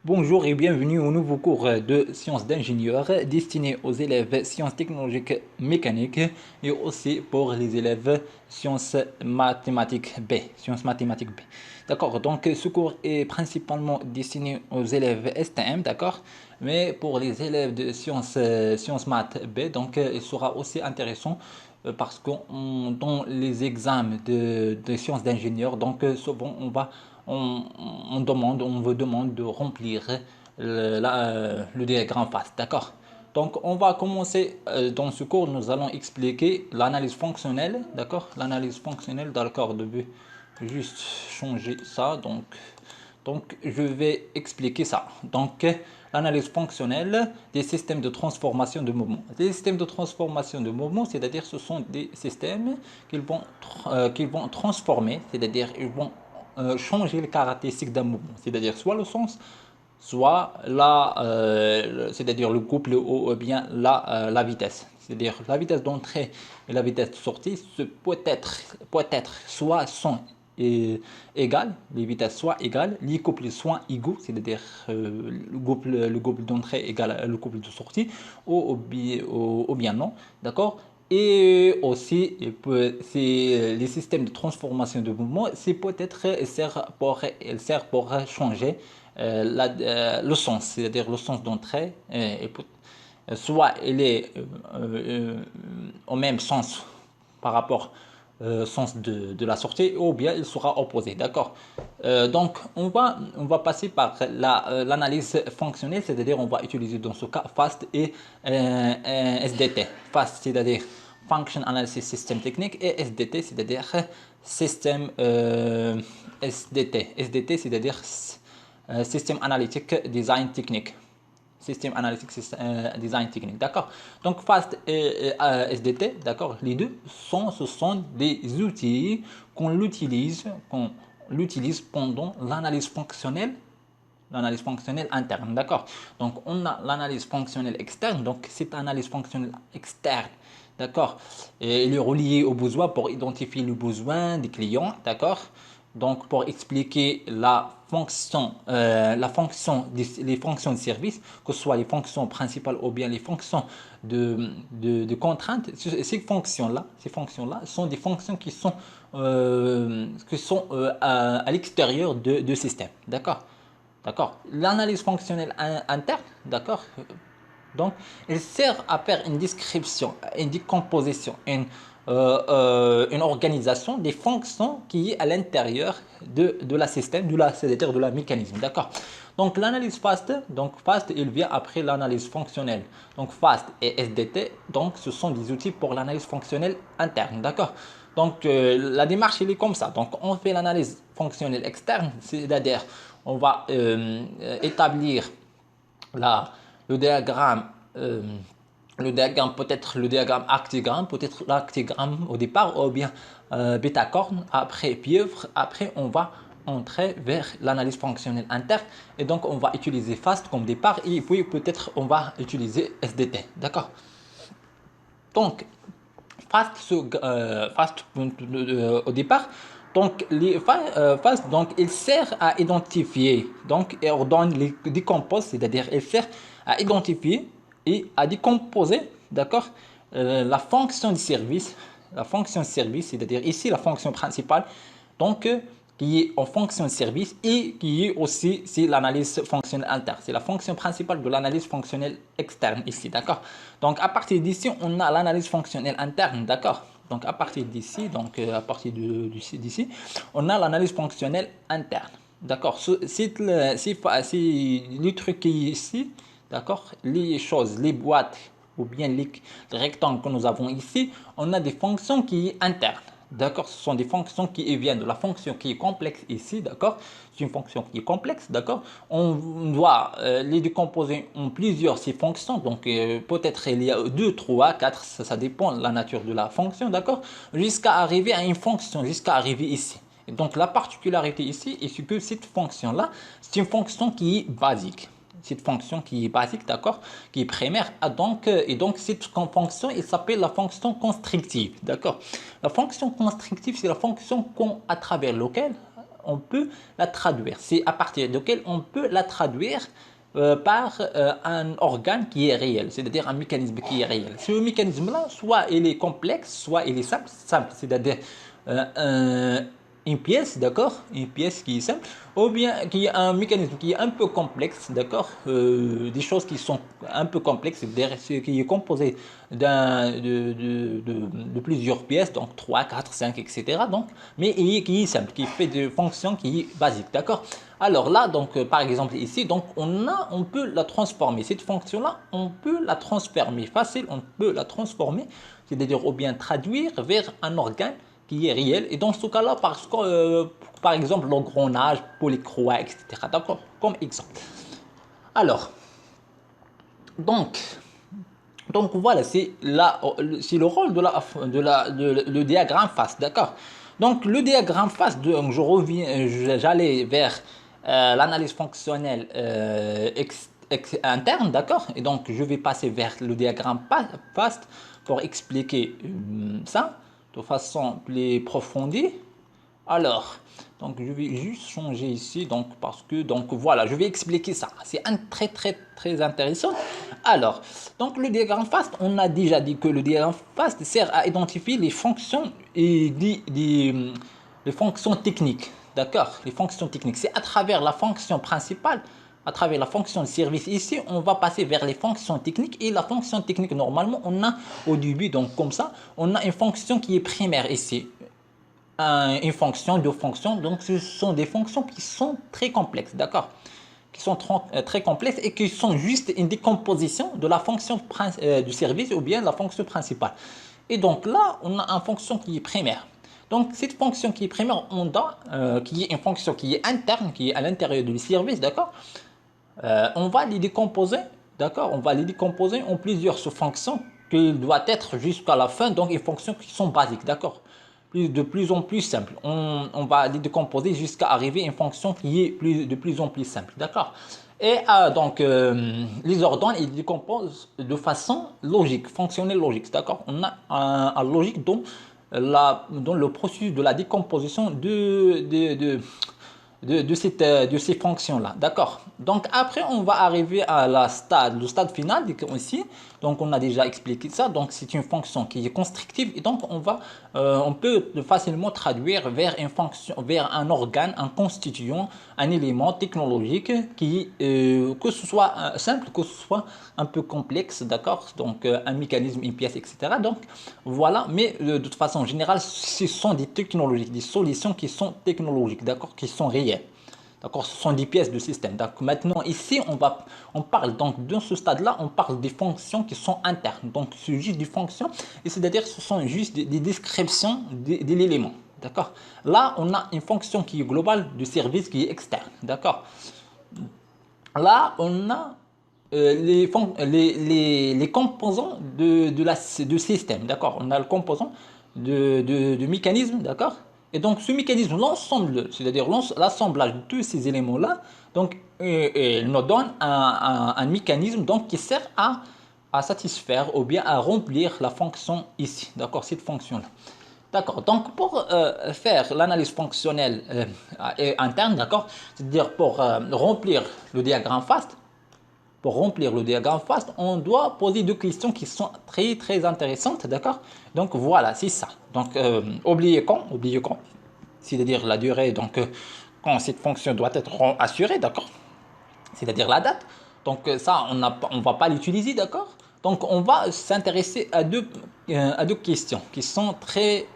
Bonjour et bienvenue au nouveau cours de sciences d'ingénieur destiné aux élèves sciences technologiques mécaniques et aussi pour les élèves sciences mathématiques B. Sciences mathématiques B. D'accord, donc ce cours est principalement destiné aux élèves STM, d'accord, mais pour les élèves de sciences maths B, donc il sera aussi intéressant parce que dans les examens de sciences d'ingénieur, donc souvent on, on vous demande de remplir le diagramme FAST, d'accord? Donc, on va commencer dans ce cours, nous allons expliquer l'analyse fonctionnelle, d'accord? L'analyse fonctionnelle, d'accord, de juste changer ça, donc je vais expliquer ça. Donc, l'analyse fonctionnelle des systèmes de transformation de mouvement. Les systèmes de transformation de mouvement, c'est-à-dire ce sont des systèmes qu'ils vont transformer, c'est-à-dire ils vont changer les caractéristiques d'un mouvement, c'est-à-dire soit le sens, soit c'est-à-dire le couple ou bien la vitesse. C'est-à-dire la vitesse d'entrée et la vitesse de sortie peut être soit sont égales, les vitesses soient égales, les couples soient égaux, c'est-à-dire le couple d'entrée égale le couple de sortie, ou bien non, d'accord? Et aussi, les systèmes de transformation de mouvement, c'est peut-être sert pour changer le sens, c'est-à-dire le sens d'entrée, soit il est au même sens par rapport au sens de la sortie, ou bien il sera opposé, d'accord. Donc on va passer par l'analyse fonctionnelle, c'est-à-dire on va utiliser dans ce cas FAST et SDT. FAST, c'est-à-dire Function Analysis System Technique, et SDT, c'est-à-dire système SDT, c'est-à-dire System Analytic Design Technique. Système analytique, design technique, d'accord. Donc FAST et SDT, d'accord, les deux ce sont des outils qu'on l'utilise pendant l'analyse fonctionnelle interne, d'accord. Donc on a l'analyse fonctionnelle externe, donc cette analyse fonctionnelle externe, d'accord, et il est relié au besoin pour identifier le besoin des clients, d'accord. Donc pour expliquer les fonctions de service, que ce soit les fonctions principales ou bien les fonctions de contrainte, ces fonctions-là sont des fonctions qui sont à l'extérieur de système, d'accord. D'accord. L'analyse fonctionnelle interne, d'accord. Donc, elle sert à faire une description, une décomposition, une organisation des fonctions qui est à l'intérieur de la système, c'est-à-dire de la mécanisme, d'accord. Donc, l'analyse FAST, il vient après l'analyse fonctionnelle. Donc, FAST et SDT, donc, ce sont des outils pour l'analyse fonctionnelle interne, d'accord. Donc, la démarche, elle est comme ça. Donc, on fait l'analyse fonctionnelle externe, c'est-à-dire, on va établir la, le diagramme, euh, peut-être le diagramme actigramme, peut-être l'actigramme au départ, ou bien bêta-corne, après pieuvre, après on va entrer vers l'analyse fonctionnelle interne, et donc on va utiliser FAST comme départ, et puis peut-être on va utiliser SDT, d'accord. Donc FAST au départ. Donc, FAST, donc, il sert à identifier, donc, et ordonne les décompose, c'est-à-dire, il sert à identifier et à décomposer, d'accord, la fonction de service, c'est-à-dire ici la fonction principale, donc, qui est en fonction de service et qui est aussi, c'est l'analyse fonctionnelle interne. C'est la fonction principale de l'analyse fonctionnelle externe ici, d'accord. Donc, à partir d'ici, on a l'analyse fonctionnelle interne, d'accord. Donc, à partir d'ici, à partir d'ici, on a l'analyse fonctionnelle interne, d'accord. C'est le truc qui est ici, d'accord. Les choses, les boîtes ou bien les rectangles que nous avons ici, on a des fonctions qui sont internes. D'accord, ce sont des fonctions qui viennent de la fonction qui est complexe ici, d'accord. C'est une fonction qui est complexe, d'accord. On doit les décomposer en plusieurs ces fonctions, donc peut-être il y a 2, 3, 4, ça dépend de la nature de la fonction, d'accord, jusqu'à arriver à une fonction, jusqu'à arriver ici. Et donc la particularité ici est que cette fonction-là, c'est une fonction qui est basique. Cette fonction qui est basique, d'accord, qui est primaire, et donc cette fonction, elle s'appelle la fonction constrictive, d'accord. La fonction constrictive, c'est la fonction à travers laquelle on peut la traduire. C'est à partir de quel on peut la traduire par un organe qui est réel, c'est-à-dire un mécanisme qui est réel. Ce mécanisme-là, soit il est complexe, soit il est simple, c'est-à-dire euh, une pièce, d'accord, une pièce qui est simple, ou bien qui est un mécanisme qui est un peu complexe, d'accord, des choses qui sont un peu complexes, c'est-à-dire ce qui est composé de plusieurs pièces, donc 3 4 5 etc. Donc, mais qui est simple, qui fait des fonctions qui est basique, d'accord. Alors là, donc par exemple ici, donc on peut la transformer. Cette fonction-là, on peut la transformer. Facile, on peut la transformer, c'est-à-dire ou bien traduire vers un organe qui est réel. Et dans ce cas-là, parce que, par exemple, l'engrenage, polycroix, etc. D'accord? Comme exemple. Alors, donc, donc voilà, c'est le rôle le diagramme face, d'accord? Donc le diagramme face, je reviens, j'allais vers l'analyse fonctionnelle interne, d'accord? Et donc je vais passer vers le diagramme face pour expliquer ça de façon plus approfondie. Alors, donc je vais juste changer ici, donc parce que, donc voilà, je vais expliquer ça. C'est un très intéressant. Alors, donc le diagramme FAST, on a déjà dit que le diagramme FAST sert à identifier les fonctions et les fonctions techniques. D'accord? Les fonctions techniques. C'est à travers la fonction principale, à travers la fonction de service. Ici, on va passer vers les fonctions techniques. Et la fonction technique, normalement, on a au début, donc comme ça, on a une fonction qui est primaire ici, une fonction, deux fonctions. Donc, ce sont des fonctions qui sont très complexes, d'accord? Qui sont très complexes et qui sont juste une décomposition de la fonction du service ou bien la fonction principale. Et donc là, on a une fonction qui est primaire. Donc, cette fonction qui est primaire, qui est une fonction qui est interne, qui est à l'intérieur du service, d'accord? On va les décomposer, d'accord? On va les décomposer en plusieurs sous-fonctions qui doivent être jusqu'à la fin, donc des fonctions qui sont basiques, d'accord? De plus en plus simple. On va les décomposer jusqu'à arriver à une fonction qui est de plus en plus simple. D'accord? Et donc, les ordonnes, ils décomposent de façon logique, fonctionnelle logique. D'accord? On a un logique dans le processus de la décomposition de ces fonctions-là. D'accord? Donc après, on va arriver à le stade final ici. Donc on a déjà expliqué ça. Donc c'est une fonction qui est constructive et donc on peut facilement traduire vers une fonction, vers un organe, un constituant, un élément technologique qui, que ce soit simple, que ce soit un peu complexe, d'accord? Donc un mécanisme, une pièce, etc. Donc voilà, mais de toute façon générale, ce sont des technologies, des solutions qui sont technologiques, d'accord? Qui sont réelles. D'accord, ce sont des pièces de système. Donc maintenant, ici, on parle donc dans ce stade-là, on parle des fonctions qui sont internes. Donc c'est juste des fonctions, et c'est-à-dire ce sont juste des descriptions de l'élément. D'accord. Là, on a une fonction qui est globale du service qui est externe. D'accord. Là, on a les composants de système. D'accord. On a le composant de mécanisme. D'accord. Et donc, ce mécanisme, l'ensemble, c'est-à-dire l'assemblage de tous ces éléments-là, donc, nous donne un mécanisme donc, qui sert à satisfaire ou bien à remplir la fonction ici, d'accord, cette fonction-là. D'accord, donc pour faire l'analyse fonctionnelle et interne, d'accord, c'est-à-dire pour remplir le diagramme FAST, on doit poser deux questions qui sont très intéressantes, d'accord? Donc voilà, c'est ça. Donc oubliez quand, c'est-à-dire la durée, donc quand cette fonction doit être assurée, d'accord? C'est-à-dire la date. Donc ça, on va pas l'utiliser, d'accord? Donc on va s'intéresser à deux questions qui sont très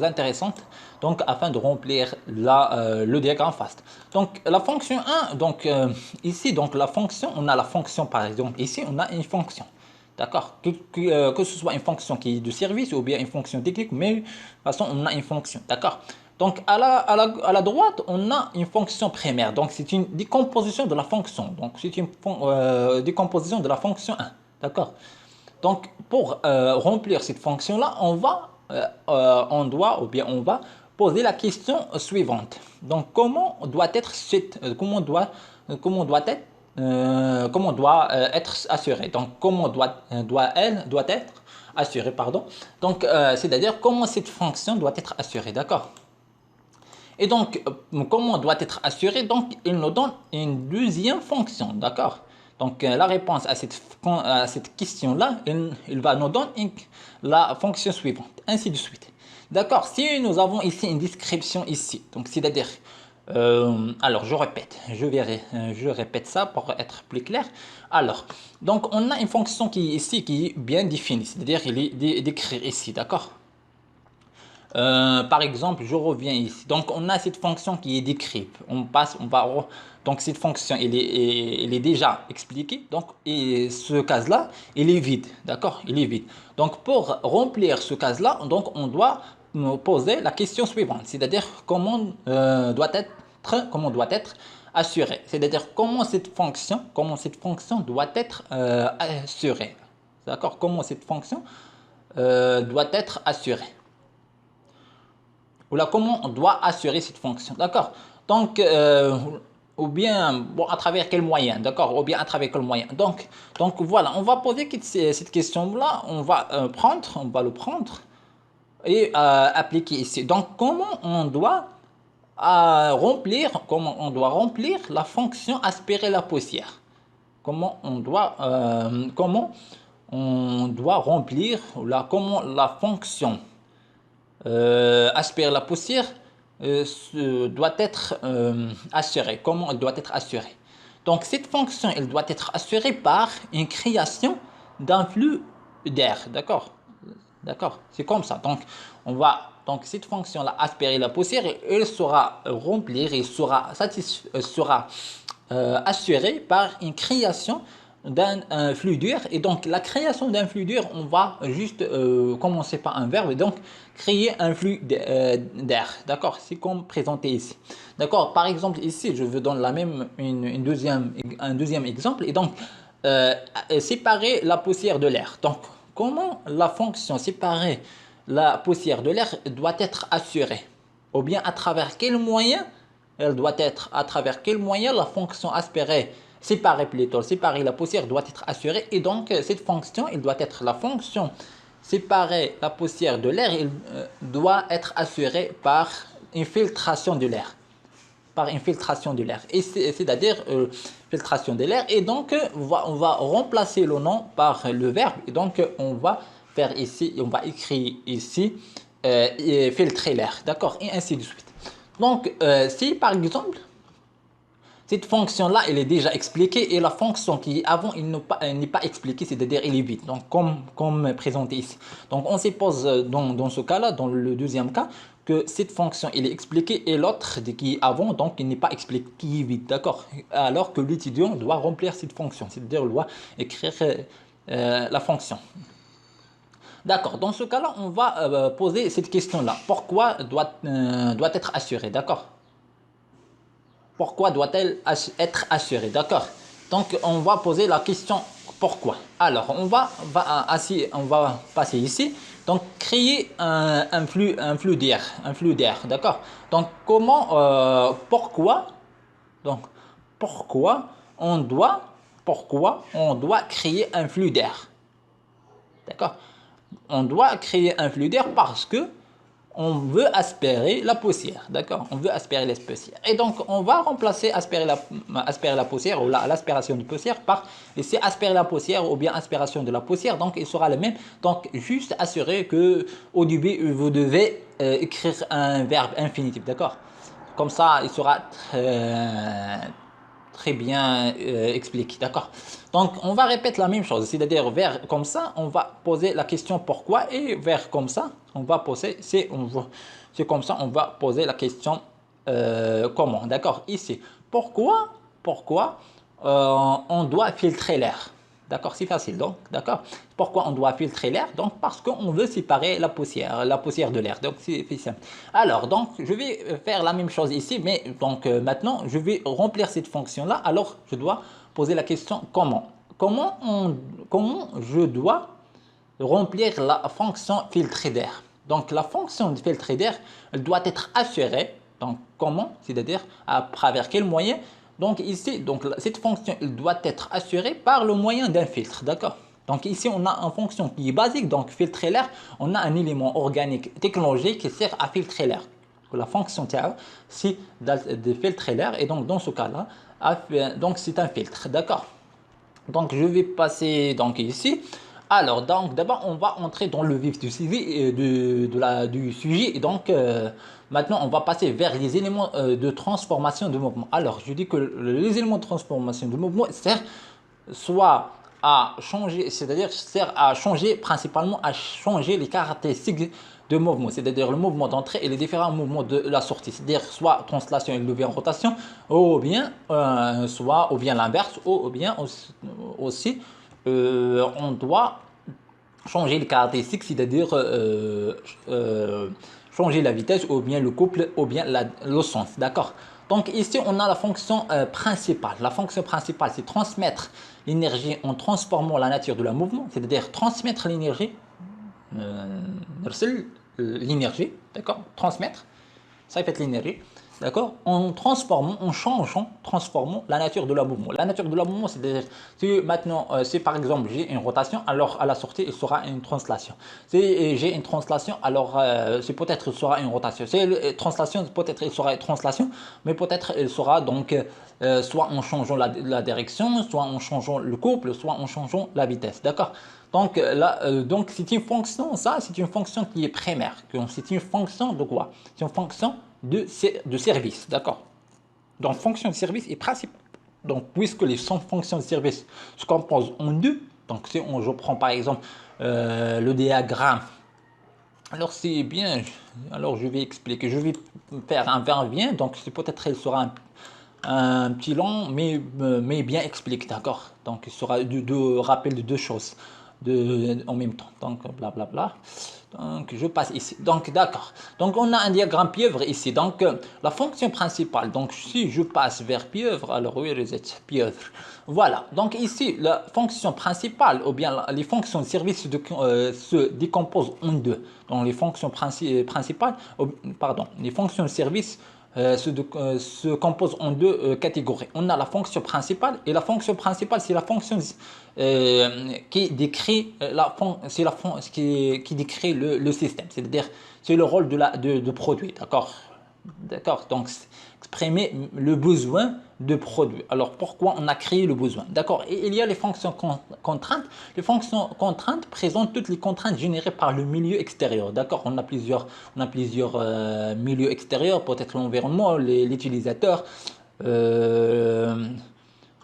intéressantes, donc afin de remplir le diagramme FAST. Donc la fonction 1, donc ici, donc la fonction, on a la fonction par exemple, ici on a une fonction. D'accord, que ce soit une fonction qui est de service ou bien une fonction technique, mais de toute façon, on a une fonction. D'accord. Donc, à la droite, on a une fonction primaire. Donc, c'est une décomposition de la fonction. Donc, c'est une décomposition de la fonction 1. D'accord. Donc, pour remplir cette fonction-là, on doit, ou bien on va poser la question suivante. Donc, comment doit être assuré. Donc, doit être assuré, pardon. Donc, c'est-à-dire comment cette fonction doit être assurée, d'accord? Et donc, comment doit être assuré? Donc, il nous donne une deuxième fonction, d'accord? Donc, la réponse à cette question-là, il va nous donner la fonction suivante, ainsi de suite. D'accord? Si nous avons ici une description ici, donc c'est-à-dire, alors je répète ça pour être plus clair. Alors, donc on a une fonction qui est ici, qui est bien définie, c'est-à-dire il est décrit ici, d'accord? Par exemple, je reviens ici. Donc, on a cette fonction qui est décrite. Donc, cette fonction, elle est déjà expliquée. Donc, et ce cas-là, il est vide. D'accord? Il est vide. Donc, pour remplir ce cas-là, donc, on doit nous poser la question suivante. C'est-à-dire, comment doit être assuré. C'est-à-dire, comment cette fonction doit être assurée. D'accord? Comment cette fonction doit être assurée. Ou là, comment on doit assurer cette fonction, d'accord? Donc, ou bien, bon, à travers quel moyen, d'accord? Ou bien à travers quel moyen. Donc voilà, on va poser cette question-là, on va le prendre et appliquer ici. Donc, comment on doit remplir la fonction aspirer la poussière? Comment on doit remplir, comment la fonction aspirer la poussière doit être assurée. Comment elle doit être assurée? Donc cette fonction, elle doit être assurée par une création d'un flux d'air. D'accord? D'accord? C'est comme ça. Donc cette fonction-là, aspirer la poussière, elle sera remplie, elle sera assurée par une création d'un flux dur. Et donc la création d'un flux dur, on va juste commencer par un verbe et donc créer un flux d'air. D'accord? C'est comme présenté ici. D'accord? Par exemple ici, je vous donne un deuxième exemple et donc séparer la poussière de l'air. Donc comment la fonction séparer la poussière de l'air doit être assurée? Ou bien à travers quel moyen à travers quel moyen la fonction séparer la poussière doit être assurée. Et donc, cette fonction, il doit être la fonction séparer la poussière de l'air, il doit être assurée par une filtration de l'air. Par une filtration de l'air. Et c'est-à-dire filtration de l'air. Et donc, on va remplacer le nom par le verbe. Et donc, on va faire ici, on va écrire ici, filtrer l'air. D'accord? Et ainsi de suite. Donc, si par exemple, cette fonction-là, elle est déjà expliquée et la fonction qui est avant, elle n'est pas expliquée, c'est-à-dire elle est vide. Donc, comme présenté ici. Donc, on suppose dans ce cas-là, dans le deuxième cas, que cette fonction, elle est expliquée et l'autre qui est avant, donc, il n'est pas expliqué, qui est vide. D'accord? Alors que l'étudiant doit remplir cette fonction, c'est-à-dire doit écrire la fonction. D'accord, dans ce cas-là, on va poser cette question-là. Pourquoi doit être assurée? D'accord? Pourquoi doit-elle être assurée? D'accord? Donc, on va poser la question pourquoi. Alors, on va passer ici. Donc, créer un flux d'air. D'accord? Donc, donc, pourquoi pourquoi on doit créer un flux d'air? D'accord? On doit créer un flux d'air parce que on veut aspirer la poussière, d'accord? On veut aspirer la poussière. Et donc, on va remplacer aspirer la poussière ou l'aspiration de poussière par ici aspirer la poussière ou bien aspiration de la poussière. Donc, il sera le même. Donc, juste assurer que au début, vous devez écrire un verbe infinitif, d'accord? Comme ça, il sera très bien expliqué, d'accord? Donc, on va répéter la même chose, c'est-à-dire vers comme ça, on va poser la question pourquoi et vers comme ça, on va poser, c'est comme ça, on va poser la question comment, d'accord? Ici, pourquoi on doit filtrer l'air? D'accord, c'est facile donc, d'accord. Pourquoi on doit filtrer l'air? Donc parce qu'on veut séparer la poussière de l'air. Donc c'est simple. Alors donc je vais faire la même chose ici, mais donc maintenant je vais remplir cette fonction-là. Alors je dois poser la question comment? Comment je dois remplir la fonction filtrer d'air? Donc la fonction de filtrer d'air, elle doit être assurée. Donc comment? C'est-à-dire à travers quel moyen? Donc ici, donc cette fonction, elle doit être assurée par le moyen d'un filtre, d'accord? Donc ici, on a une fonction qui est basique, donc filtrer l'air. On a un élément organique technologique qui sert à filtrer l'air. que la fonction تاعو c'est de filtrer l'air, et donc dans ce cas-là, donc c'est un filtre, d'accord. Donc je vais passer donc ici. Alors donc d'abord on va entrer dans le vif du sujet, du sujet, et donc maintenant on va passer vers les éléments de transformation de mouvement. Alors je dis que les éléments de transformation de mouvement servent soit à changer, c'est-à-dire sert à changer, principalement à changer les caractéristiques de mouvement, c'est-à-dire le mouvement d'entrée et les différents mouvements de la sortie, c'est-à-dire soit translation et devient rotation, ou bien soit ou bien l'inverse, ou bien aussi on doit changer les caractéristiques, c'est-à-dire changer la vitesse, ou bien le couple, ou bien le sens, d'accord. Donc ici, on a la fonction principale. La fonction principale, c'est transmettre l'énergie en transformant la nature de la mouvement, c'est-à-dire transmettre l'énergie, l'énergie, d'accord, transmettre, ça fait l'énergie, d'accord, en transformant, en changeant, transformant la nature de la mouvement. La nature de la mouvement, c'est-à-dire, si maintenant, si par exemple j'ai une rotation, alors à la sortie, il sera une translation. Si j'ai une translation, alors c'est peut-être il sera une rotation. Si une translation, peut-être il sera une translation, mais peut-être il sera donc soit en changeant la direction, soit en changeant le couple, soit en changeant la vitesse, d'accord. Donc là, donc c'est une fonction, ça, c'est une fonction qui est primaire. C'est une fonction de quoi? C'est une fonction de service, d'accord. Donc fonction de service est principale. Donc puisque les fonctions de service se composent en deux, donc si je prends par exemple le diagramme, alors c'est bien, alors je vais expliquer, je vais faire un va-et-vient, donc c'est peut-être il sera un petit long, mais bien expliqué, d'accord. Donc il sera de rappel de deux choses en même temps. Donc blablabla. Donc je passe ici. Donc d'accord. Donc on a un diagramme pieuvre ici. Donc la fonction principale. Donc si je passe vers pieuvre, alors oui, reset pieuvre. Voilà. Donc ici la fonction principale, ou bien les fonctions de service se décomposent en deux. Donc les fonctions principales, pardon, les fonctions de service se compose en deux catégories. On a la fonction principale, et la fonction principale, c'est la fonction qui décrit qui décrit le système, c'est-à-dire c'est le rôle de produit, d'accord. D'accord, donc exprimer le besoin de produit. Alors pourquoi on a créé le besoin? D'accord, et il y a les fonctions contraintes. Les fonctions contraintes présentent toutes les contraintes générées par le milieu extérieur. D'accord, on a plusieurs milieux extérieurs, peut-être l'environnement, l'utilisateur, euh,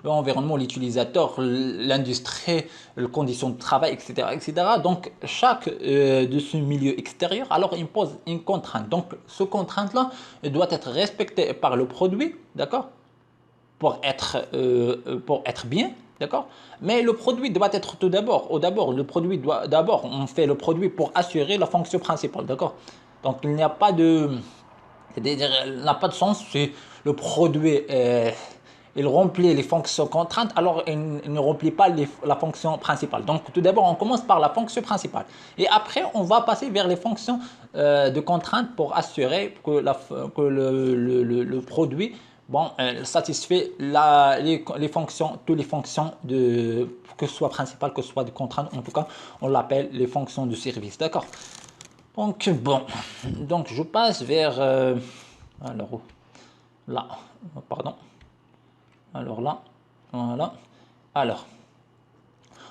l'environnement, l'utilisateur, l'industrie, les conditions de travail, etc., etc. Donc, chaque de ce milieu extérieur, alors, impose une contrainte. Donc, ce contrainte-là doit être respecté par le produit, d'accord, pour être bien, d'accord. Mais le produit doit être tout d'abord, le produit doit d'abord, on fait le produit pour assurer la fonction principale, d'accord. Donc, il n'y a pas de, c'est-à-dire, il n'a pas de sens si le produit il remplit les fonctions contraintes, alors il ne remplit pas la fonction principale. Donc tout d'abord, on commence par la fonction principale. Et après, on va passer vers les fonctions de contrainte pour assurer que le produit bon, satisfait les fonctions, toutes les fonctions, que ce soit principale, que ce soit de contrainte. En tout cas, on l'appelle les fonctions de service. D'accord. Donc bon, donc je passe vers... alors là, pardon. Alors là, voilà. Alors,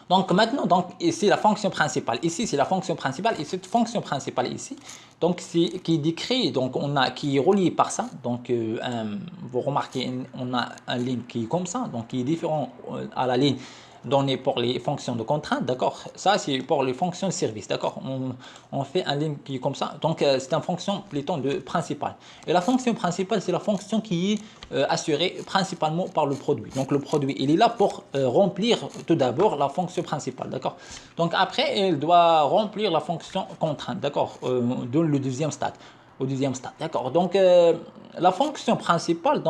donc maintenant, donc ici la fonction principale. Ici c'est la fonction principale, et cette fonction principale ici, donc c'est qui décrit, donc on a qui est relié par ça. Donc vous remarquez, on a un ligne qui est comme ça, donc qui est différent à la ligne donnée pour les fonctions de contrainte, d'accord. Ça c'est pour les fonctions de service, d'accord. On fait un ligne qui est comme ça, donc c'est une fonction plutôt de principale. Et la fonction principale, c'est la fonction qui est assurée principalement par le produit. Donc le produit, il est là pour remplir tout d'abord la fonction principale, d'accord. Donc après, il doit remplir la fonction contrainte, d'accord, dans le deuxième stade. Au deuxième stade, d'accord. Donc la fonction principale,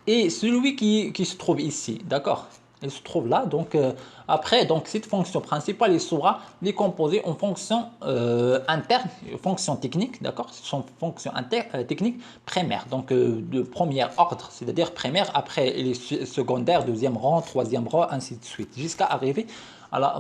est celui qui se trouve ici, d'accord. Il se trouve là, donc après, donc cette fonction principale, il sera décomposée en fonctions internes, fonctions techniques, d'accord. Ce sont fonctions techniques primaires, donc de premier ordre, c'est-à-dire primaire, après les secondaires, deuxième rang, troisième rang, ainsi de suite, jusqu'à arriver à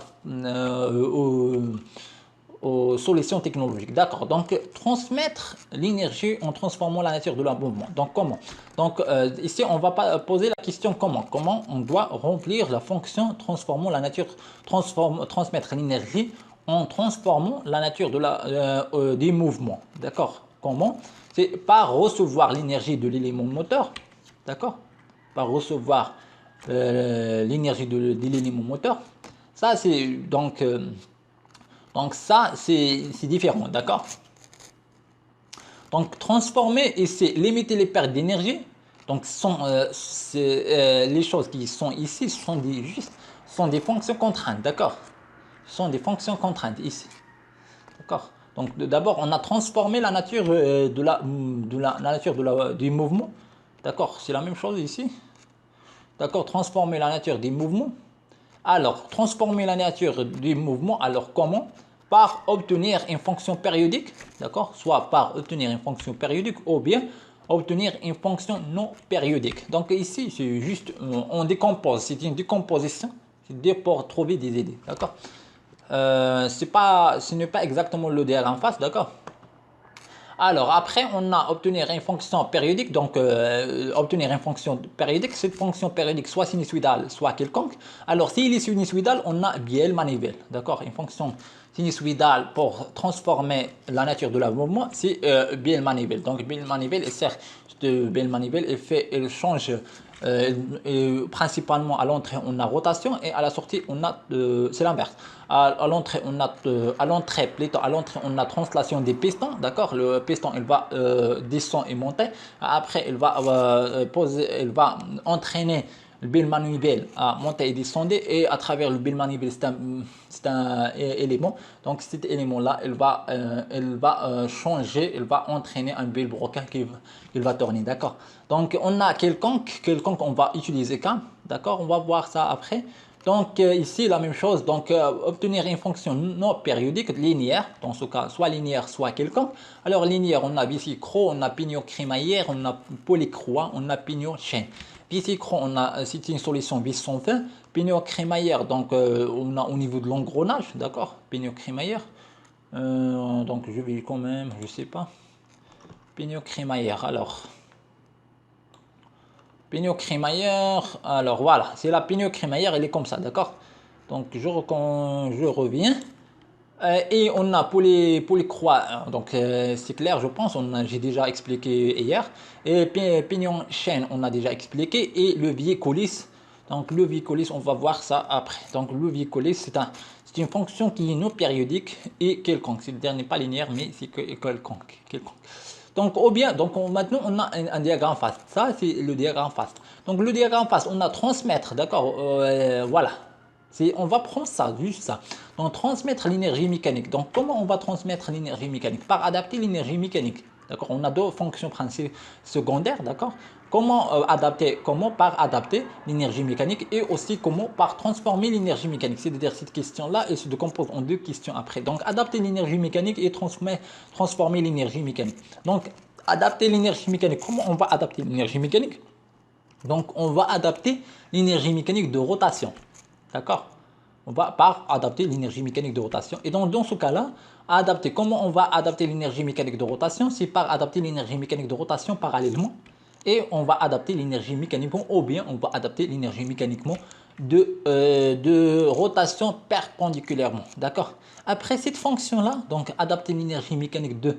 aux solutions technologiques. D'accord. Donc, transmettre l'énergie en transformant la nature de la mouvement. Donc, comment? Donc, ici, on va pas poser la question comment. Comment on doit remplir la fonction transformant la nature, transmettre l'énergie en transformant la nature de des mouvements. D'accord. Comment? C'est par recevoir l'énergie de l'élément moteur. D'accord. Par recevoir l'énergie de l'élément moteur. Ça, c'est donc ça, c'est différent, d'accord? Donc, transformer et c'est limiter les pertes d'énergie. Donc, les choses qui sont ici sont des fonctions contraintes, d'accord? Ce sont des fonctions contraintes ici, d'accord? Donc, d'abord, on a transformé la nature la nature du mouvement, d'accord? C'est la même chose ici, d'accord? Transformer la nature des mouvements. Alors, transformer la nature du mouvement, alors comment? Par obtenir une fonction périodique, d'accord? Soit par obtenir une fonction périodique ou bien obtenir une fonction non périodique. Donc ici, c'est juste, on décompose, c'est une décomposition, c'est pour trouver des idées, d'accord? Ce n'est pas exactement le diagramme en face, d'accord? Alors, après, on a obtenir une fonction périodique. Donc, obtenir une fonction périodique, cette fonction périodique soit sinusoïdale, soit quelconque. Alors, s'il est sinusoïdal, on a Biel-Manivelle. D'accord? Une fonction sinusoïdale pour transformer la nature de la mouvement, c'est Biel-Manivelle. Donc, Biel-Manivelle, elle sert de Biel-Manivelle, elle change principalement à l'entrée on a rotation et à la sortie on a c'est l'inverse. À l'entrée on a à l'entrée on a translation des pistons, d'accord? Le piston il va descendre et monter, après il va entraîner le bil manivelle à monter et descendre, et à travers le bil manivelle c'est un élément, donc cet élément là il va changer, il va entraîner un bil broquin qui va tourner, d'accord? Donc on a quelconque on va utiliser quand, d'accord? On va voir ça après. Donc ici la même chose, donc obtenir une fonction non périodique linéaire, dans ce cas soit linéaire soit quelconque. Alors linéaire, on a bicycro, on a pignon crémaillère, on a polycroix, on a pignon chaîne. Bicycro, c'est une solution bis sans fin. Pignon crémaillère, donc on a au niveau de l'engrenage, d'accord? Pignon crémaillère. Donc je vais quand même, je sais pas. Pignon crémaillère, alors. Pignon crémaillère, alors voilà, c'est la pignon crémaillère, elle est comme ça, d'accord? Donc je reviens. Et on a pour les croix, donc c'est clair, je pense, j'ai déjà expliqué hier. Et pignon chaîne, on a déjà expliqué. Et levier coulisse, donc levier coulisse, on va voir ça après. Donc levier coulisse, c'est une fonction qui est non périodique et quelconque. C'est le dernier pas linéaire, mais c'est quelconque. Donc, ou bien, donc maintenant on a un diagramme face. Ça, c'est le diagramme face. Donc, le diagramme face, on a transmettre, d'accord, voilà. On va prendre ça, juste ça. Donc, transmettre l'énergie mécanique. Donc, comment on va transmettre l'énergie mécanique? Par adapter l'énergie mécanique. D'accord? On a deux fonctions principales secondaires, d'accord? Comment par adapter l'énergie mécanique et aussi comment par transformer l'énergie mécanique. C'est-à-dire cette question-là, elle se décompose en deux questions après. Donc, adapter l'énergie mécanique et transformer l'énergie mécanique. Donc, adapter l'énergie mécanique. Comment on va adapter l'énergie mécanique? Donc, on va adapter l'énergie mécanique de rotation. D'accord? On va par adapter l'énergie mécanique de rotation. Et donc, dans ce cas-là, comment on va adapter l'énergie mécanique de rotation? C'est par adapter l'énergie mécanique de rotation parallèlement. Et on va adapter l'énergie mécaniquement, ou bien on va adapter l'énergie mécaniquement de rotation perpendiculairement. D'accord? Après cette fonction-là, donc adapter l'énergie mécanique de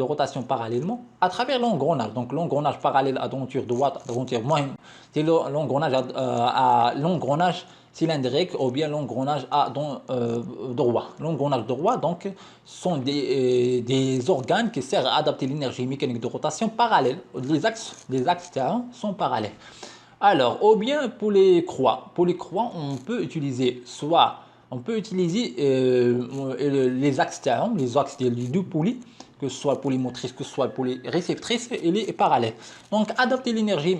rotation parallèlement, à travers l'engrenage. Donc l'engrenage parallèle à denture droite, à denture moyenne, c'est l'engrenage cylindrique ou bien l'engrenage droit. L'engrenage droit, donc, sont des organes qui servent à adapter l'énergie mécanique de rotation parallèle. Les axes terrain sont parallèles. Alors, ou bien pour les croix. Pour les croix, on peut utiliser les axes terrain, les axes des deux poulies, que ce soit pour les motrices, que ce soit pour les réceptrices, et les parallèles. Donc, adapter l'énergie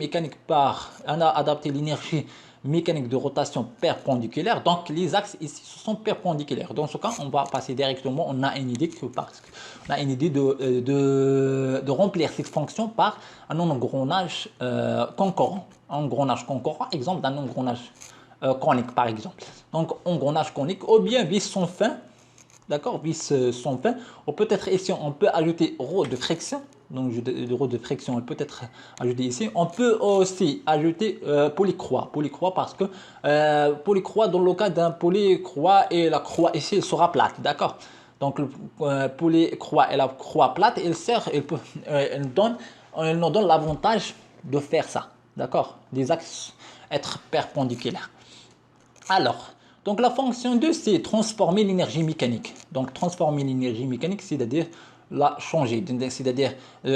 mécanique de rotation perpendiculaire. Donc, les axes ici sont perpendiculaires. Dans ce cas, on va passer directement, on a une idée de remplir cette fonction par un engrenage concurrent. Engrenage concurrent, exemple d'un engrenage conique par exemple. Donc, engrenage conique ou bien vis sans fin. d'accord, vis sans fin. Ou peut-être ici, on peut ajouter ρ de friction. Donc, de ρ de friction peut être ajouté ici. On peut aussi ajouter polycroix. Polycroix parce que polycroix, dans le cas d'un polycroix, et la croix ici sera plate, d'accord. Donc, le polycroix et la croix plate, il sert, elle nous donne l'avantage de faire ça, d'accord. Des axes être perpendiculaires. Alors, donc la fonction 2, c'est transformer l'énergie mécanique. Donc, transformer l'énergie mécanique, c'est-à-dire la changer, c'est-à-dire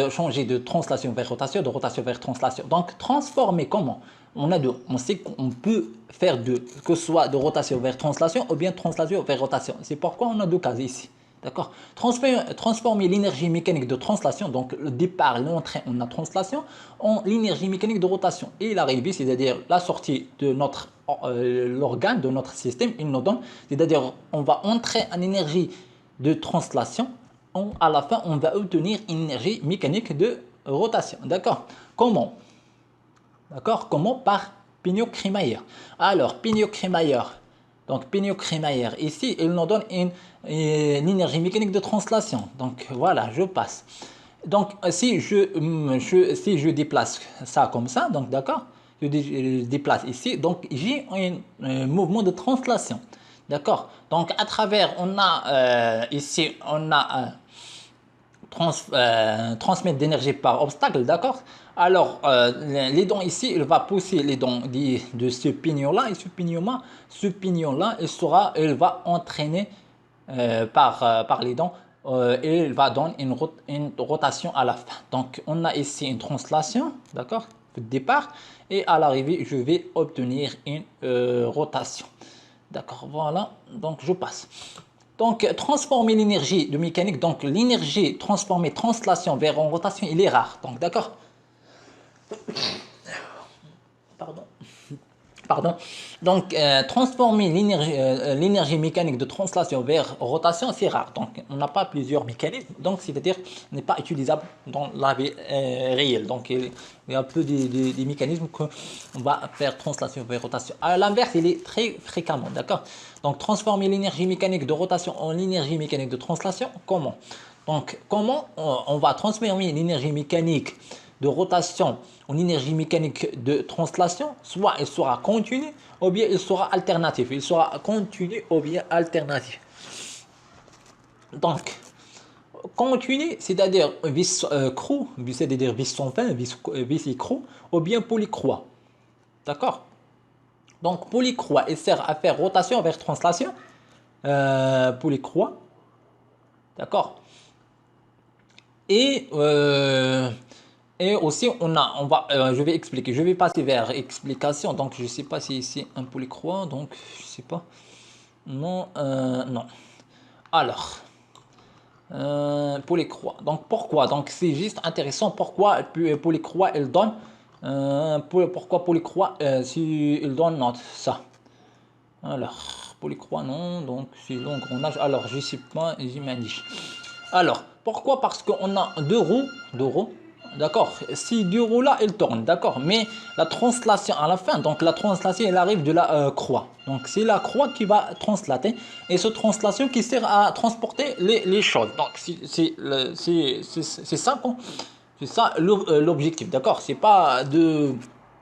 changer de translation vers rotation, de rotation vers translation. Donc, transformer comment? On a deux. On sait qu'on peut faire deux, que ce soit de rotation vers translation ou bien translation vers rotation. C'est pourquoi on a deux cas ici. D'accord. Transformer l'énergie mécanique de translation, donc le départ, l'entrée en la translation, en l'énergie mécanique de rotation. Et l'arrivée, c'est-à-dire la sortie de notre l'organe, de notre système, il nous donne, c'est-à-dire on va entrer en énergie de translation, à la fin, on va obtenir une énergie mécanique de rotation. D'accord. Comment? D'accord. Comment? Par Pinot-Crémaillère. Alors, Pinot-Crémaillère. Donc, Pinot-Crémaillère, ici, il nous donne une énergie mécanique de translation. Donc, voilà, je passe. Donc, si je déplace ça comme ça, donc d'accord, je déplace ici, donc j'ai un mouvement de translation. D'accord. Donc, à travers, on a ici, on a transmettre d'énergie par obstacle, d'accord. Alors, les dents ici, il va pousser les dents de ce pignon-là, et ce pignon-là, il va entraîner par les dents, et il va donner une rotation à la fin. Donc, on a ici une translation, d'accord, de départ, et à l'arrivée, je vais obtenir une rotation. D'accord, voilà, donc je passe. Donc, transformer l'énergie de mécanique, donc l'énergie transformée, translation vers en rotation, il est rare. Donc, d'accord. Pardon. Pardon. Donc, transformer l'énergie mécanique de translation vers rotation, c'est rare. Donc, on n'a pas plusieurs mécanismes. Donc, c'est-à-dire n'est pas utilisable dans la vie réelle. Donc, il y a peu des mécanismes qu'on va faire translation vers rotation. À l'inverse, il est très fréquemment. D'accord. Donc, transformer l'énergie mécanique de rotation en énergie mécanique de translation, comment? Donc, comment on va transformer l'énergie mécanique de rotation en énergie mécanique de translation? Soit il sera continu ou bien il sera alternatif. Il sera continu ou bien alternatif. Donc, continu, c'est-à-dire vis creux, c'est-à-dire vis sans fin, vis écrou, ou bien polycroix. D'accord. Donc, polycroix, il sert à faire rotation vers translation. Polycroix. D'accord. Et aussi, je vais expliquer, je vais passer vers explication. Donc, je ne sais pas si ici un polycroix, donc je ne sais pas. Non, non. Alors, polycroix. Donc, pourquoi? Donc, c'est juste intéressant. Pourquoi polycroix, il donne pourquoi polycroix, si il donne non, ça. Alors, polycroix, non. Donc, c'est l'engrenage. Alors, je ne sais pas, j'imagine. Alors, pourquoi? Parce qu'on a deux roues, d'accord. Si deux roues là, elles tournent, d'accord. Mais la translation à la fin, donc la translation, elle arrive de la croix. Donc, c'est la croix qui va translater. Et cette translation qui sert à transporter les choses. Donc, c'est ça, c'est ça l'objectif, d'accord. C'est pas de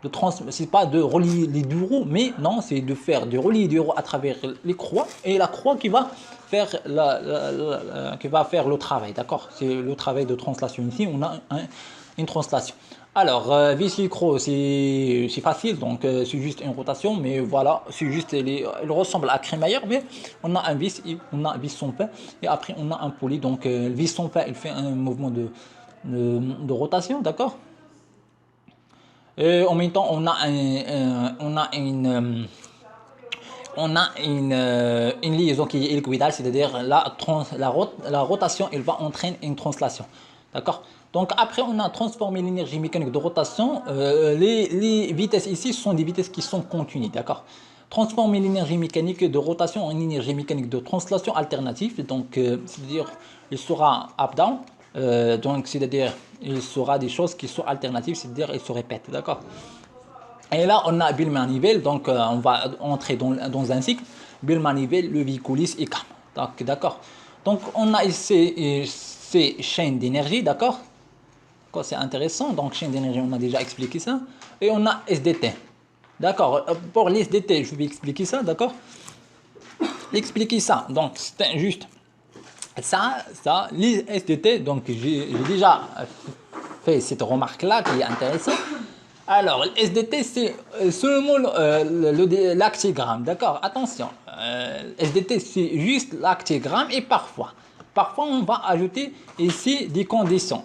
relier les deux roues, mais non, c'est de relier deux roues à travers les croix, et la croix qui va faire le travail, d'accord. C'est le travail de translation. Ici, on a une translation. Alors, vis micro, c'est facile, donc c'est juste une rotation, mais voilà, c'est juste, elle ressemble à crémaillère, mais on a un vis sans fin, et après on a un poli, donc le vis sans fin, il fait un mouvement de rotation, d'accord. Et en même temps, on a une liaison qui est équidale, c'est-à-dire la rotation, elle va entraîner une translation. D'accord. Donc après, on a transformé l'énergie mécanique de rotation. Les vitesses ici sont des vitesses qui sont continues. D'accord. Transformer l'énergie mécanique de rotation en énergie mécanique de translation alternative. Donc, c'est-à-dire, il sera up-down. Donc, c'est-à-dire, il sera des choses qui sont alternatives, c'est-à-dire, ils se répètent. D'accord. Et là, on a Bill Manivelle, donc on va entrer dans un cycle. Bill Manivelle, le véhiculiste et cam. Donc, d'accord. Donc, on a ici ces chaînes d'énergie, d'accord? C'est intéressant. Donc, chaîne d'énergie, on a déjà expliqué ça. Et on a SDT. D'accord. Pour les SDT, je vais expliquer ça, d'accord? Expliquer ça. Donc, c'est juste les SDT. Donc, j'ai déjà fait cette remarque-là qui est intéressante. Alors, SDT, c'est seulement l'actigramme, d'accord? Attention, SDT, c'est juste l'actigramme et parfois, on va ajouter ici des conditions.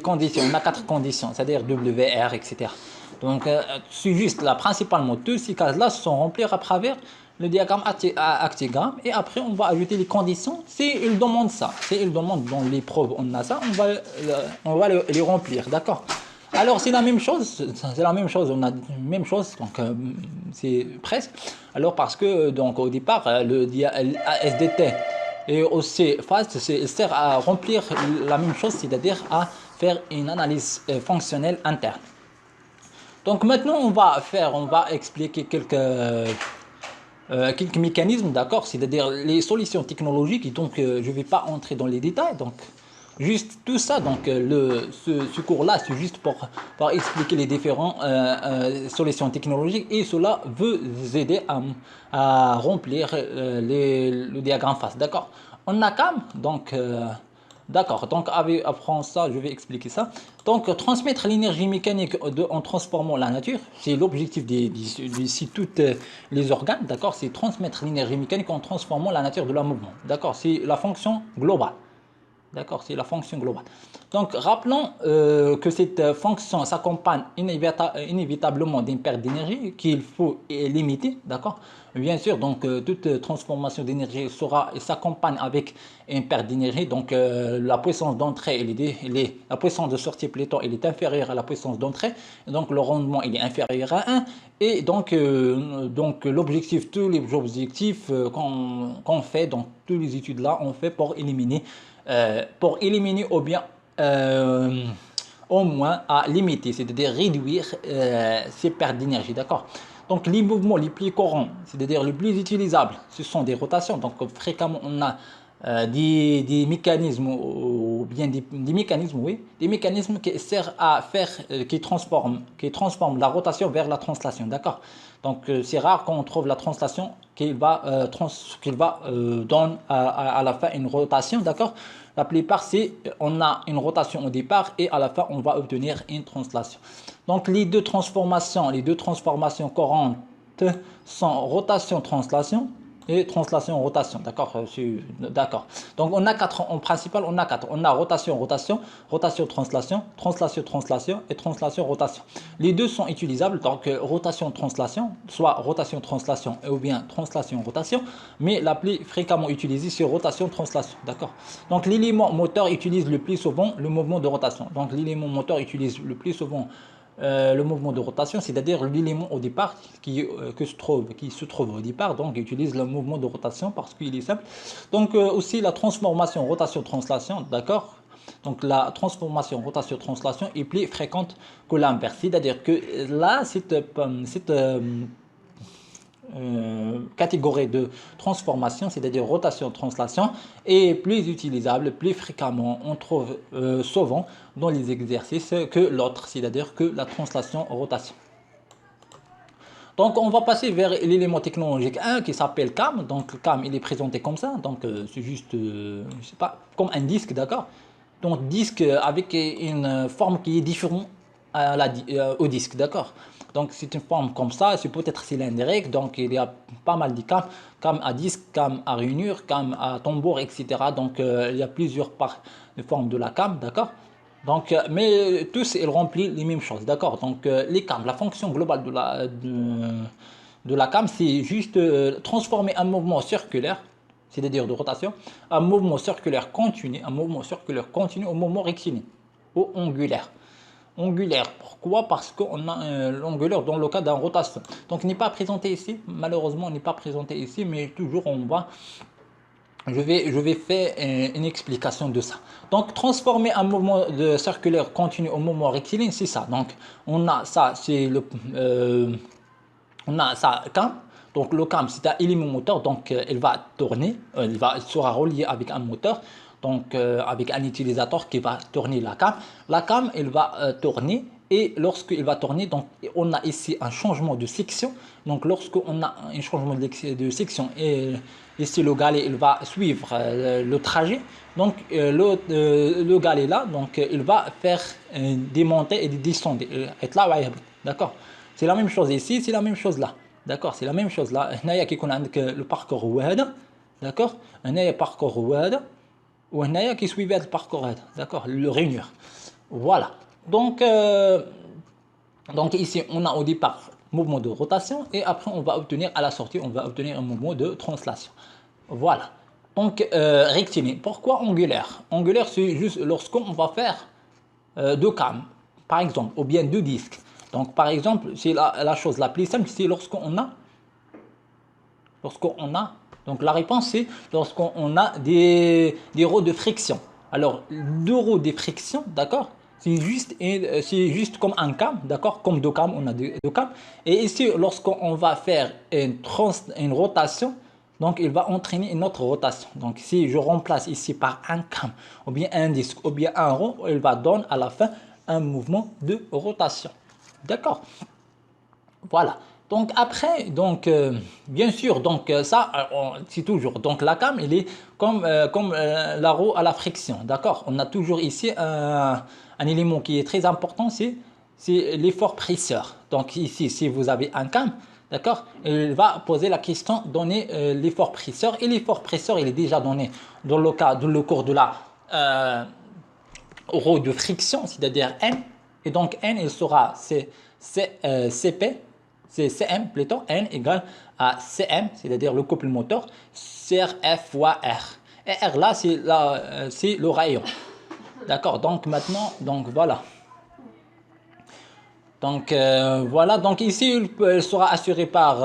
On a 4 conditions, c'est-à-dire W, R, etc. Donc, c'est juste là, principalement, toutes ces cases-là sont remplies à travers le diagramme actigramme et après, on va ajouter les conditions si il demande ça. Si il demande dans les preuves, on a ça, on va les remplir, d'accord? Alors c'est la même chose, on a la même chose, donc c'est presque. Alors parce que donc au départ le SDT et aussi FAST, il sert à remplir la même chose, c'est-à-dire à faire une analyse fonctionnelle interne. Donc maintenant on va expliquer quelques mécanismes, d'accord, c'est-à-dire les solutions technologiques. Donc je ne vais pas entrer dans les détails, donc juste tout ça. Donc ce cours-là, c'est juste pour expliquer les différentes solutions technologiques et cela veut vous aider à remplir le diagramme face, d'accord. On a CAM, donc d'accord, donc après ça, je vais expliquer ça. Donc, transmettre l'énergie mécanique en transformant la nature, c'est l'objectif d'ici toutes les organes, d'accord. C'est transmettre l'énergie mécanique en transformant la nature de la mouvement, d'accord. C'est la fonction globale. D'accord, c'est la fonction globale. Donc, rappelons que cette fonction s'accompagne inévitablement d'une perte d'énergie qu'il faut limiter, d'accord. Bien sûr, donc toute transformation d'énergie s'accompagne avec une perte d'énergie. Donc, la puissance d'entrée, la puissance de sortie plutôt, elle est inférieure à la puissance d'entrée. Donc, le rendement, il est inférieur à 1. Et donc l'objectif, tous les objectifs qu'on fait, donc toutes les études là, on fait pour éliminer ou bien au moins à limiter, c'est-à-dire réduire ces pertes d'énergie, d'accord. Donc les mouvements les plus courants, c'est-à-dire les plus utilisables, ce sont des rotations. Donc fréquemment on a des mécanismes ou bien des mécanismes, oui, des mécanismes qui servent à faire, qui transforment la rotation vers la translation, d'accord. Donc c'est rare qu'on trouve la translation qu'il va donner à la fin une rotation, d'accord. La plupart, c'est on a une rotation au départ et à la fin, on va obtenir une translation. Donc les deux transformations courantes sont rotation-translation et translation-rotation. D'accord, d'accord. Donc on a quatre, en principal, on a quatre. On a rotation-rotation, rotation-translation, translation-translation et translation-rotation. Les deux sont utilisables, donc rotation-translation, soit rotation-translation ou bien translation-rotation, mais la plus fréquemment utilisée, c'est rotation-translation. D'accord. Donc l'élément moteur utilise le plus souvent le mouvement de rotation. Donc l'élément moteur utilise le plus souvent le mouvement de rotation, c'est-à-dire l'élément au départ qui se trouve au départ, donc utilise le mouvement de rotation parce qu'il est simple. Donc aussi la transformation rotation-translation, d'accord. Donc la transformation rotation-translation est plus fréquente que l'inverse, c'est-à-dire que là, cette catégorie de transformation, c'est-à-dire rotation-translation, est plus utilisable, plus fréquemment, on trouve souvent dans les exercices que l'autre, c'est-à-dire que la translation-rotation. Donc on va passer vers l'élément technologique 1 qui s'appelle CAM. Donc CAM, il est présenté comme ça, donc c'est juste, je sais pas, comme un disque, d'accord. Donc disque avec une forme qui est différente au disque, d'accord. Donc c'est une forme comme ça, c'est peut-être cylindrique, donc il y a pas mal de cam, cam à disque, cam à rainure, cam à tambour, etc. Donc il y a plusieurs formes de la cam, d'accord. Donc, mais tous ils remplissent les mêmes choses, d'accord. Donc les cams, la fonction globale de la cam, c'est juste transformer un mouvement circulaire, c'est-à-dire de rotation, un mouvement circulaire continu, au mouvement rectiligne ou angulaire. Angulaire, pourquoi? Parce qu'on a l'angulaire dans le cas d'une rotation. Donc, il n'est pas présenté ici, malheureusement, il n'est pas présenté ici, mais toujours je vais faire une explication de ça. Donc, transformer un mouvement circulaire continu au mouvement rectiligne, c'est ça. Donc, on a ça, on a ça, cam. Donc le cam, c'est un élément moteur, donc il va tourner, il sera relié avec un moteur, donc avec un utilisateur qui va tourner la cam. La cam, il va tourner, et lorsqu'il va tourner, donc on a ici un changement de section. Donc lorsqu'on a un changement de section, et ici le galet il va suivre le trajet, donc le galet là, donc il va faire des montées et des descentes, d'accord. C'est la même chose ici, c'est la même chose là, d'accord, c'est la même chose là. هنايا كيكون عندك le parcours هو هذا، d'accord. هنايا parcours هو هذا، وهنايا كيسويفي هذا الباركور هذا، d'accord, le réunir. Voilà. Donc ici on a au départ mouvement de rotation, et après on va obtenir à la sortie, on va obtenir un mouvement de translation. Voilà. Donc rectiligne. Pourquoi angulaire? Angulaire, c'est juste lorsqu'on va faire deux cams, par exemple, ou bien deux disques. Donc par exemple, c'est la chose la plus simple, c'est lorsqu'on a, donc la réponse c'est lorsqu'on a des roues de friction. Alors deux roues de friction, d'accord, c'est juste comme un cam, d'accord, comme deux cams, on a deux cams. Et ici, lorsqu'on va faire une rotation, donc il va entraîner une autre rotation. Donc si je remplace ici par un cam, ou bien un disque, ou bien un rond, il va donner à la fin un mouvement de rotation. D'accord. Voilà. Donc après, donc bien sûr, donc ça, c'est toujours. Donc la cam, il est comme la roue à la friction, d'accord. On a toujours ici un élément qui est très important, c'est l'effort presseur. Donc ici, si vous avez un cam, d'accord, il va poser la question, donner l'effort presseur, et l'effort presseur, il est déjà donné dans le cas, dans le cours de la roue de friction, c'est-à-dire N, et donc N, il sera CP. C'est Cm plutôt, N égale à Cm, c'est-à-dire le couple moteur, CRF fois R. Et R là, c'est le rayon. D'accord, donc maintenant, donc voilà. Donc voilà, donc ici, il sera assuré par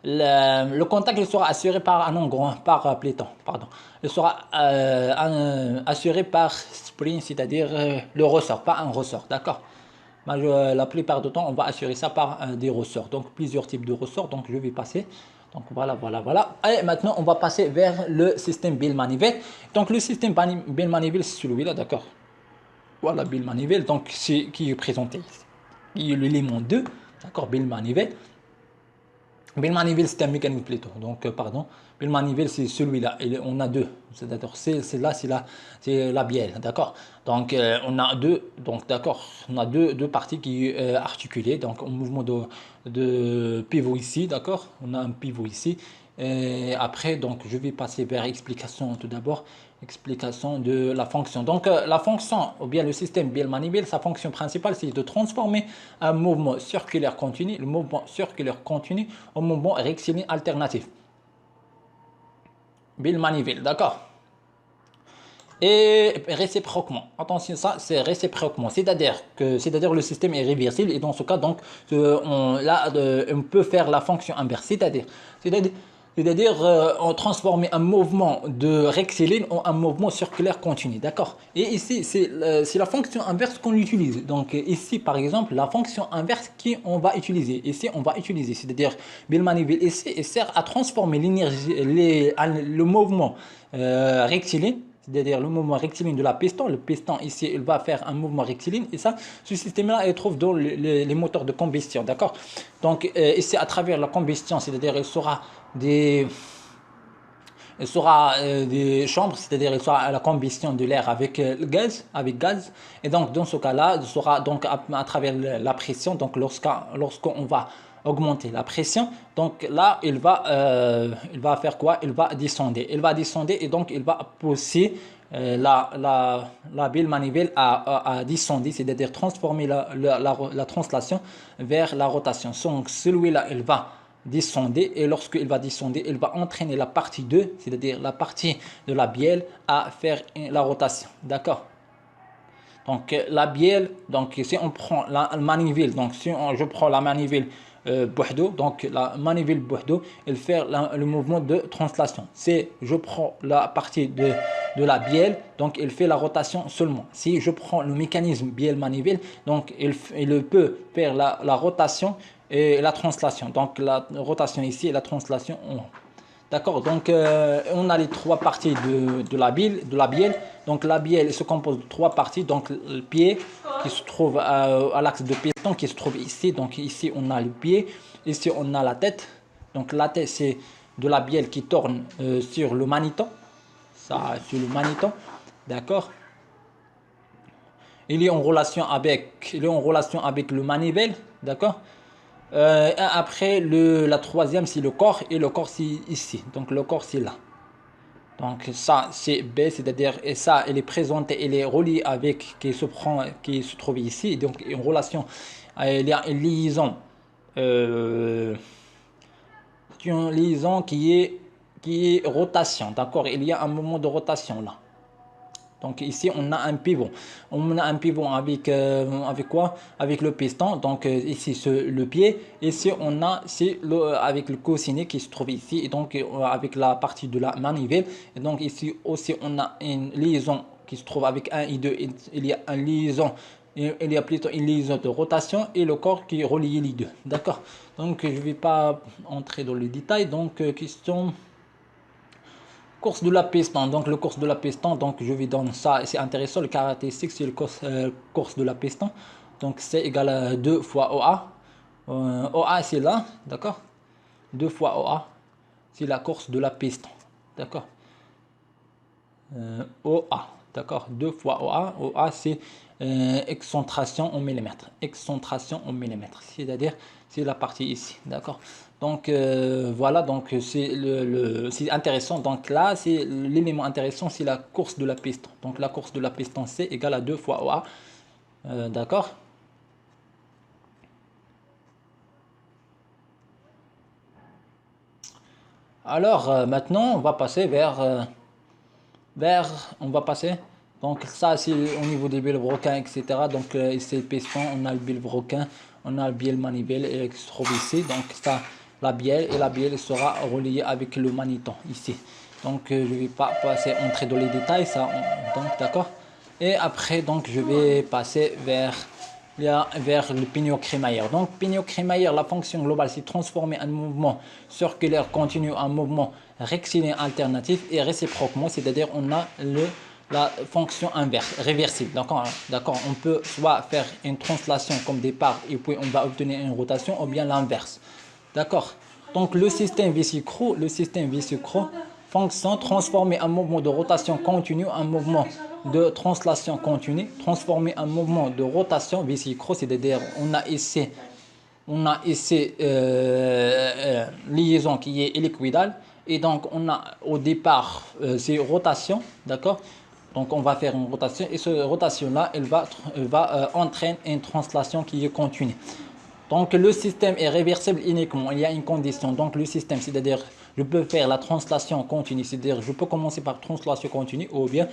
le contact, il sera assuré par un ongle, par Platon, pardon. Il sera assuré par spring, c'est-à-dire le ressort, pas un ressort, d'accord. La plupart du temps, on va assurer ça par des ressorts. Donc, plusieurs types de ressorts. Donc, je vais passer. Donc, voilà. Et maintenant, on va passer vers le système Bell-Manivelle. Donc, le système Bell-Manivelle, c'est celui-là, d'accord. Voilà, Bell-Manivelle, donc, qui est présenté ici. Il y a l'élément 2, d'accord, Bell-Manivelle. Bell-Manivelle, c'est un mécanisme plutôt. Donc, pardon. Bell-Manivelle, c'est celui-là. On a deux. C'est-à-dire, celle-là, c'est la bielle. D'accord. Donc, on a deux. Donc, d'accord. On a deux parties qui articulées. Donc, un mouvement de pivot ici. D'accord. On a un pivot ici. Et après, donc, je vais passer vers explication tout d'abord. Explication de la fonction. Donc, la fonction, ou bien le système Bell-Manivelle, sa fonction principale, c'est de transformer un mouvement circulaire continu, le mouvement circulaire continu, en mouvement rectiligne alternatif. Bell-Manivelle, d'accord. Et réciproquement, attention, ça c'est réciproquement, c'est-à-dire le système est réversible, et dans ce cas, donc, on peut faire la fonction inverse, c'est-à-dire on transformer un mouvement de rectiligne en un mouvement circulaire continu, d'accord. Et ici, c'est la fonction inverse qu'on utilise. Donc ici, par exemple, la fonction inverse qu'on va utiliser. Ici, on va utiliser, c'est-à-dire Bell-Manivelle ici, il sert à transformer l'énergie, le mouvement rectiligne, c'est-à-dire le mouvement rectiligne de la piston. Le piston ici, il va faire un mouvement rectiligne, et ça, ce système-là, il trouve dans les moteurs de combustion, d'accord. Donc ici, à travers la combustion, c'est-à-dire il sera des chambres, c'est-à-dire il sera à la combustion de l'air avec le gaz, et donc dans ce cas-là, il sera donc à travers la pression. Donc lorsqu'on va augmenter la pression, donc là il va faire quoi? Il va descendre, et donc il va pousser la Bell-Manivelle à descendre, c'est-à-dire transformer la translation vers la rotation. Donc celui-là, il va descendre, et lorsqu'il va descendre, il va entraîner la partie 2, c'est-à-dire la partie de la bielle, à faire la rotation, d'accord. Donc la bielle, donc si on prend la manivelle, donc si je prends la manivelle Bordeaux, donc la manivelle Bordeaux, elle fait le mouvement de translation. Si je prends la partie de la bielle, donc elle fait la rotation seulement. Si je prends le mécanisme bielle-manivelle, donc il peut faire la rotation et la translation. Donc la rotation ici et la translation en haut. D'accord, donc on a les trois parties de la bielle, Donc la bielle se compose de trois parties. Donc le pied qui se trouve à l'axe de piston qui se trouve ici. Donc ici on a le pied, ici on a la tête. Donc la tête c'est de la bielle qui tourne sur le maниton. Ça, sur le maniton. D'accord. Il est en relation avec le manivelle. D'accord. Après, la troisième, c'est le corps. Et le corps, c'est ici. Donc, le corps, c'est là. Donc, ça, c'est B. C'est-à-dire, et ça, elle est présentée, elle est reliée avec, qui se trouve ici. Donc, une relation, il y a euh, une liaison qui est rotation. D'accord? Il y a un moment de rotation là. Donc ici on a un pivot. On a un pivot avec quoi? Avec le piston. Donc ici le pied. Ici on a avec le coussinet qui se trouve ici. Et donc avec la partie de la manivelle. Et donc ici aussi on a une liaison qui se trouve avec 1 et 2. Il y a une liaison. Il y a plutôt une liaison de rotation et le corps qui relie les deux. D'accord. Donc je ne vais pas entrer dans le détail. Donc question. Course de la piston, donc le course de la piston, donc je vais donner ça, c'est intéressant, le caractéristique c'est le course de la piston, donc c'est égal à 2 fois OA, OA c'est là, d'accord, 2 fois OA, c'est la course de la piston, d'accord, OA, d'accord, 2 fois OA, OA c'est excentration en millimètres, c'est-à-dire c'est la partie ici, d'accord. Donc voilà, donc c'est intéressant. Donc là, c'est l'élément intéressant, c'est la course de la piston. Donc la course de la piston C égale à 2 fois OA, d'accord. Alors maintenant, on va passer on va passer. Donc ça c'est au niveau des vilebrequins, etc. Donc ici le piston, on a le vilebrequin, on a le bielle manivelle qui se trouve ici. Donc ça, la bielle, et la bielle sera reliée avec le maniton ici. Donc je ne vais pas entrer dans les détails, ça, donc d'accord. Et après donc je vais passer vers le pignon crémaillère. Donc pignon crémaillère, la fonction globale c'est transformer un mouvement circulaire continu en mouvement rectiligne alternatif et réciproquement, c'est-à-dire on a la fonction inverse, réversible. D'accord, on peut soit faire une translation comme départ et puis on va obtenir une rotation ou bien l'inverse. D'accord. Donc le système Vicicro fonction transformer un mouvement de rotation continue en mouvement de translation continue, transformer un mouvement de rotation Vicicro, c'est-à-dire on a ici liaison qui est hélicoïdale et donc on a au départ c'est rotation, d'accord. Donc on va faire une rotation et cette rotation là elle va entraîner une translation qui est continue. Donc le système est réversible uniquement, il y a une condition. Donc le système, c'est-à-dire je peux faire la translation continue, c'est-à-dire je peux commencer par translation continue ou bien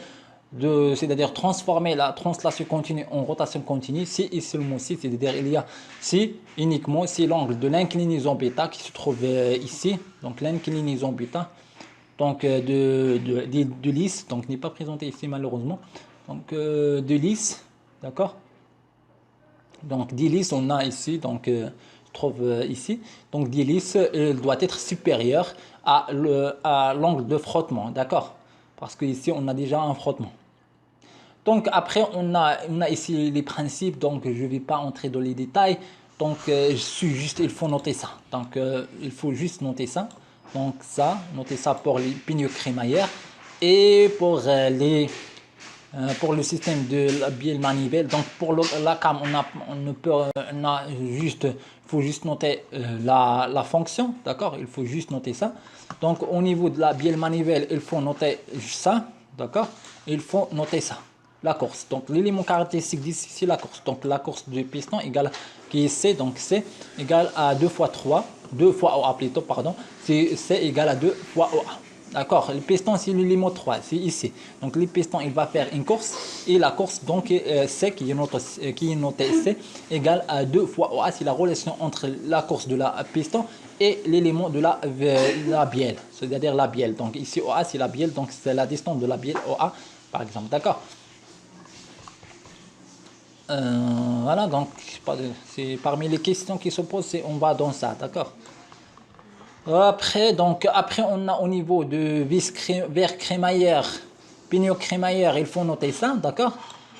c'est-à-dire transformer la translation continue en rotation continue si et seulement si, c'est-à-dire il y a si uniquement si l'angle de l'inclinaison bêta qui se trouve ici, donc l'inclinaison bêta, donc de lisse, donc n'est pas présenté ici malheureusement, donc de lisse, d'accord. Donc d'hélice, on a ici, donc je trouve ici, donc d'hélice doit être supérieur à l'angle de frottement, d'accord? Parce qu'ici on a déjà un frottement. Donc après on a ici les principes, donc je ne vais pas entrer dans les détails. Donc il faut noter ça. Donc il faut juste noter ça. Donc ça, noter ça pour les pignots crémaillères et pour le système de la bielle manivelle. Donc pour la cam, on a juste, il faut juste noter la fonction, d'accord? Il faut juste noter ça. Donc au niveau de la bielle manivelle, il faut noter ça, d'accord? Il faut noter ça, la course. Donc l'élément caractéristique d'ici, c'est la course. Donc la course du piston égale, qui est C, donc C égale à 2 fois 3, 2 fois OA plutôt, pardon, c'est C égale à 2 fois OA. D'accord, le piston c'est l'élément 3, c'est ici. Donc le piston il va faire une course et la course donc C qui est notée C égale à 2 fois OA, c'est la relation entre la course de la piston et l'élément de la bielle, c'est-à-dire la bielle. Donc ici OA c'est la bielle, donc c'est la distance de la bielle OA par exemple, d'accord. Voilà, donc c'est parmi les questions qui se posent, c'est on va dans ça, d'accord. Après, donc, après, on a au niveau de verre crémaillère, pignon crémaillère, il faut noter ça, d'accord?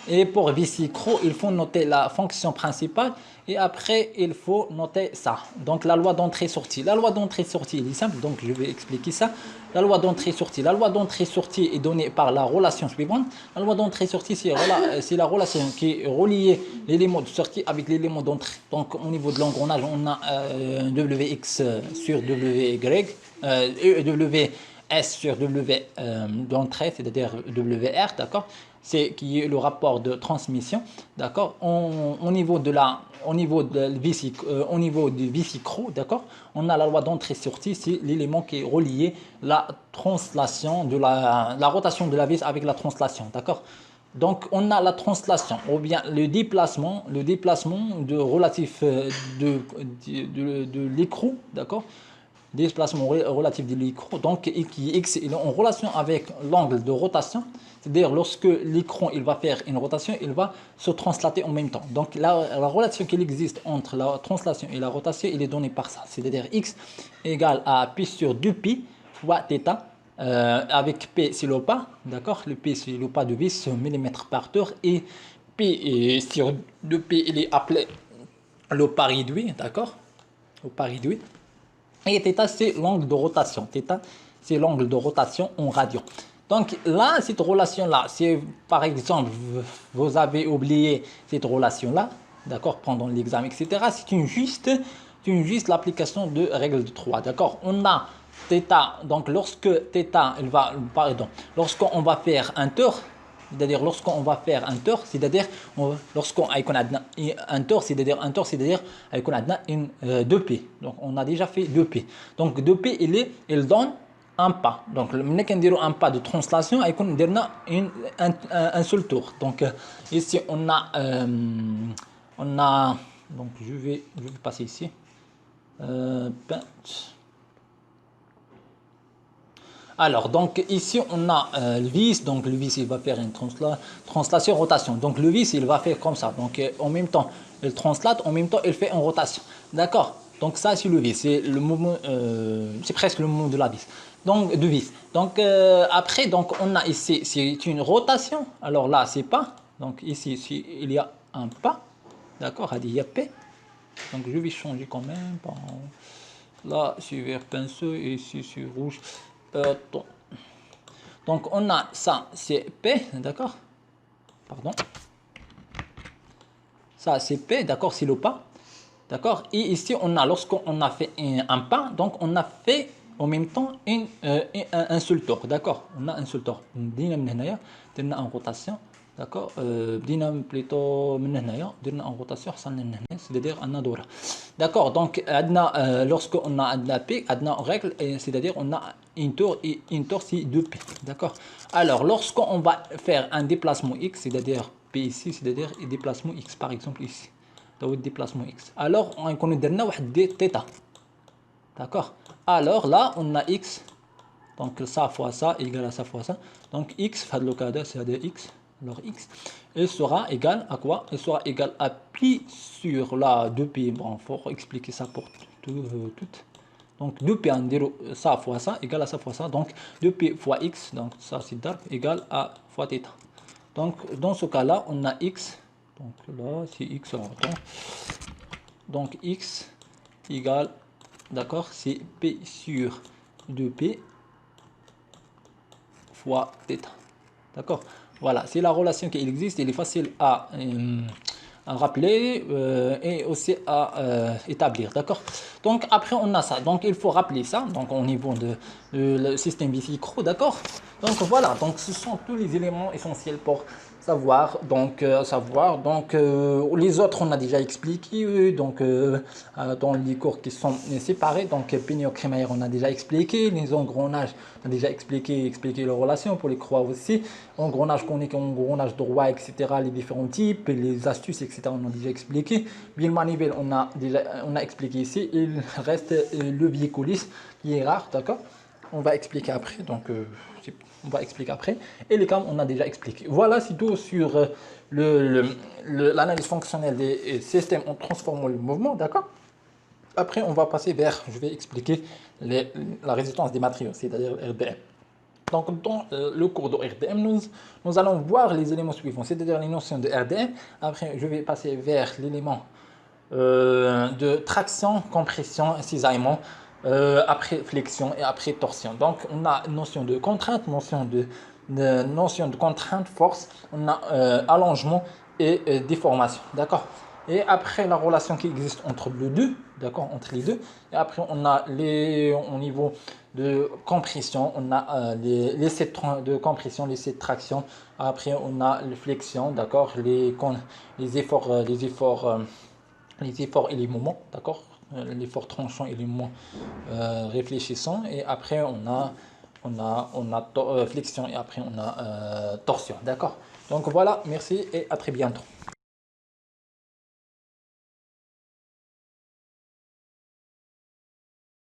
Et pour Vicicro, il faut noter la fonction principale. Et après, il faut noter ça. Donc, la loi d'entrée-sortie. La loi d'entrée-sortie, il est simple, donc je vais expliquer ça. La loi d'entrée-sortie. La loi d'entrée-sortie est donnée par la relation suivante. La loi d'entrée-sortie, c'est la relation qui relie l'élément de sortie avec l'élément d'entrée. Donc, au niveau de l'engrenage, on a Wx sur Wy, Ws sur W d'entrée, c'est-à-dire WR, d'accord? C'est qui est le rapport de transmission, d'accord? Au niveau du Vicicro, d'accord? On a la loi d'entrée-sortie, c'est l'élément qui est relié la translation de la rotation de la vis avec la translation, d'accord? Donc, on a la translation, ou bien le déplacement de relatif de l'écrou, d'accord? Déplacement relatif de l'écran, donc qui est en relation avec l'angle de rotation, c'est-à-dire lorsque l'écran il va faire une rotation, il va se translater en même temps. Donc la relation qu'il existe entre la translation et la rotation, il est donné par ça, c'est-à-dire x égale à pi sur 2pi fois θ, avec p c'est le pas, d'accord, le p c'est le pas de vis millimètre par tour, et p sur 2pi il est appelé le pas réduit, d'accord, le pas réduit. Et θ, c'est l'angle de rotation. Θ, c'est l'angle de rotation en radian. Donc là, cette relation-là, si par exemple, vous avez oublié cette relation-là, d'accord, pendant l'examen, etc., c'est une juste l'application de règle de 3, d'accord. On a θ, donc lorsque θ, lorsqu'on va faire un tour, c'est-à-dire lorsqu'on va faire un tour, c'est-à-dire lorsqu'on a un tour, c'est-à-dire qu'on a une 2P. Donc on a déjà fait 2P. Donc 2P, il donne un pas. Donc le un pas de translation, on a un seul tour. Donc ici on a donc je vais passer ici. Alors, donc ici, on a le vis. Donc, le vis, il va faire une translation, rotation. Donc, le vis, il va faire comme ça. Donc, en même temps, il translate, en même temps, il fait une rotation. D'accord? Donc, ça, c'est le vis. C'est le mouvement, c'est presque le mouvement de la vis. Donc, de vis. Donc, après, donc, on a ici, c'est une rotation. Alors là, c'est pas. Donc, ici, il y a un pas. D'accord? Il y a P. Donc, je vais changer quand même. Là, c'est vert pinceau et ici, c'est rouge. Donc on a ça, c'est P, d'accord? Pardon. Ça, c'est P, d'accord? C'est le pas, d'accord? Et ici, on a, lorsqu'on a fait un pas, donc on a fait en même temps un seul tour, d'accord? On a un seul tour. On a en rotation. D'accord, plutôt en rotation, c'est-à-dire un adora. D'accord, donc lorsqu'on a un P, en règle, c'est-à-dire on a une tour et une tour c'est 2P. D'accord. Alors lorsqu'on va faire un déplacement X, c'est-à-dire P ici, c'est-à-dire un déplacement X par exemple ici. Déplacement X. Alors on connaît des θ. D'accord. Alors là on a X, donc ça fois ça égale à ça fois ça. Donc X, c'est-à-dire X. Alors x, il sera égal à quoi? Il sera égal à pi sur la 2pi. Bon, il faut expliquer ça pour tout. Donc 2pi en 0, ça fois ça, égale à ça fois ça. Donc 2pi fois x, donc ça c'est dark, égal à fois θ. Donc dans ce cas-là, on a x. Donc là, c'est x. Donc x égale, d'accord, c'est p sur 2p fois θ. D'accord. Voilà, c'est la relation qui existe, elle est facile à rappeler et aussi à établir, d'accord. Donc après on a ça, donc il faut rappeler ça, donc au niveau de le système Vicicro, d'accord. Donc voilà, donc ce sont tous les éléments essentiels pour savoir. Donc les autres on a déjà expliqué, dans les cours qui sont séparés, donc pignon crémaillère on a déjà expliqué, les engrenages on a déjà expliqué les relations pour les croix aussi, engrenage conique, engrenage droit, etc., les différents types, les astuces, etc., on a déjà expliqué. Bien manivelle on a expliqué ici. Il reste le véhiculis qui est rare, d'accord. on va expliquer après. Donc, on va expliquer après. Et les cams, on a déjà expliqué. Voilà, c'est tout sur l'analyse fonctionnelle des systèmes en transformant le mouvement, d'accord? Après, on va passer vers, je vais expliquer la résistance des matériaux, c'est-à-dire RDM. Donc, dans le cours de RDM, nous allons voir les éléments suivants, c'est-à-dire les notions de RDM. Après, je vais passer vers l'élément de traction, compression, cisaillement, après flexion et après torsion. Donc, on a notion de contrainte, notion de contrainte, force, on a allongement et déformation. D'accord? Et après, la relation qui existe entre les deux, d'accord, entre les deux. Et après, on a au niveau de compression, on a les essais de compression, les essais de traction. Après, on a les flexions, d'accord, les efforts et les moments, d'accord, l'effort tranchant et les moments réfléchissants. Et après, flexion et après, on a torsion, d'accord. Donc voilà, merci et à très bientôt.